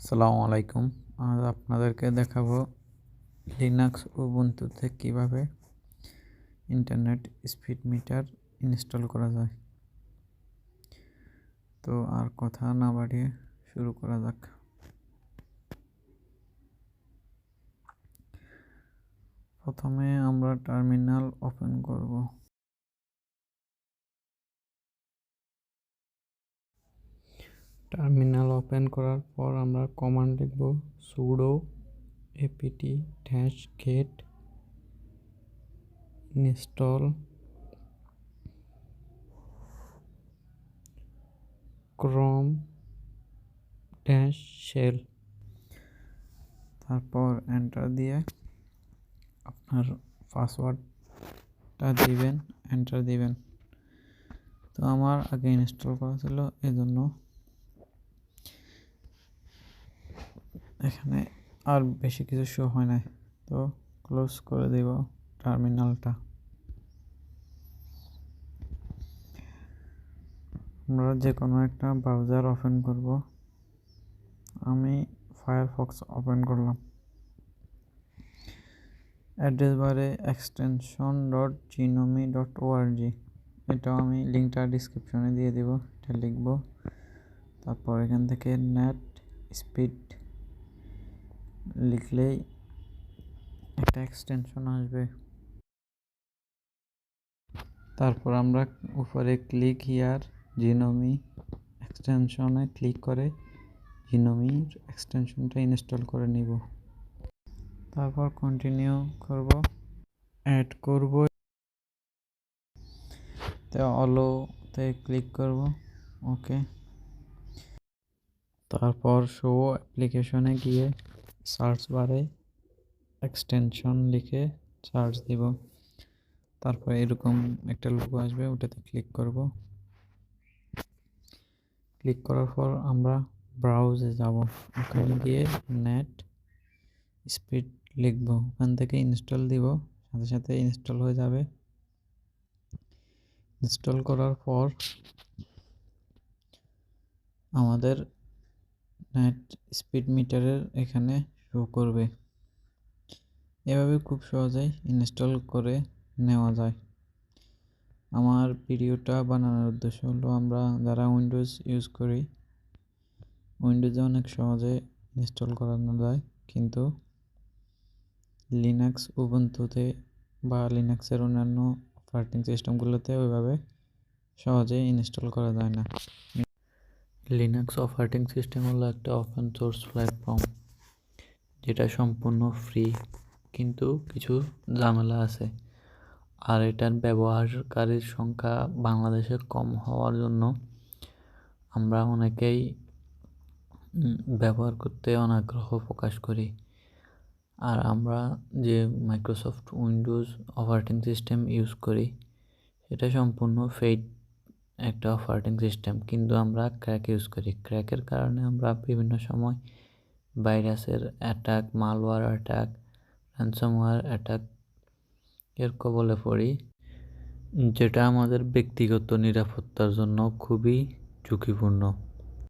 আসসালামু আলাইকুম। আজ আপনাদেরকে দেখাবো লিনাক্স উবুন্টুতে কিভাবে ইন্টারনেট স্পিড মিটার ইনস্টল করা যায়। তো আর কথা না বাড়িয়ে শুরু করা যাক। প্রথমে আমরা টার্মিনাল ওপেন করব। টার্মিনাল ওপেন করার পর আমরা কমান্ড লিখব sudo apt-get install chrome-shell। তারপর এন্টার দিয়ে আপনার পাসওয়ার্ডটা দিবেন, এন্টার দিবেন। তো আমার আগে ইনস্টল করা ছিল, এজন্য এখানে আর বেশি কিছু শো হয় না। তো ক্লোজ করে দেব টার্মিনালটা। আমরা যে কোনো একটা ব্রাউজার ওপেন করব। আমি ফায়ারফক্স ওপেন করলাম। অ্যাড্রেস বারে extension.gnome.org, এটাও আমি লিঙ্কটা ডিসক্রিপশনে দিয়ে দেব, এটা লিখব। তারপর এখান থেকে নেট স্পিড লিখলেই একটা এক্সটেনশন আসবে। তারপর আমরা উপরে ক্লিক হিয়ার জিনোমি এক্সটেনশনে ক্লিক করে জিনোমির এক্সটেনশনটা ইনস্টল করে নিব। তারপর কন্টিনিউ করব, অ্যাড করব, তো অলোতে ক্লিক করব, ওকে। তারপর শো অ্যাপ্লিকেশনে গিয়ে সার্চ বারে এক্সটেনশন লিখে সার্চ দিব। তারপর এরকম একটা লোগো আসবে, ওটাতে ক্লিক করব। ক্লিক করার পর আমরা ব্রাউজে যাব, ওখানে গিয়ে নেট স্পিড লিখব, ওখান থেকে ইনস্টল দিব, সাথে সাথে ইনস্টল হয়ে যাবে। ইনস্টল করার পর আমাদের নেট স্পিড মিটারের এখানে শো করবে। এভাবে খুব সহজেই ইনস্টল করে নেওয়া যায়। আমার ভিডিওটা বানানোর উদ্দেশ্য হলো আমরা যারা উইন্ডোজ ইউজ করি, উইন্ডোজে অনেক সহজে ইনস্টল করানো যায়, কিন্তু লিনাক্স উবুন্টুতে বা লিনাক্সের অন্যান্য অপারেটিং সিস্টেমগুলোতে ওইভাবে সহজে ইনস্টল করা যায় না। লিনাক্স অপারেটিং সিস্টেম হলো একটা ওপেন সোর্স প্ল্যাটফর্ম, যেটা সম্পূর্ণ ফ্রি, কিন্তু কিছু ঝামেলা আছে। আর এটার ব্যবহারকারীর সংখ্যা বাংলাদেশে কম হওয়ার জন্য আমরা অনেকেই ব্যবহার করতে অনাগ্রহ প্রকাশ করি। আর আমরা যে Microsoft Windows operating system use করি, সেটা সম্পূর্ণ পেইড একটা অপারেটিং সিস্টেম, কিন্তু আমরা ক্র্যাক ইউজ করি। ক্র্যাকের কারণে আমরা বিভিন্ন সময় ভাইরাসের attack, malware attack, ransomware attack এর কবলে পড়ি, যেটা আমাদের ব্যক্তিগত নিরাপত্তার জন্য খুবই ঝুঁকিপূর্ণ।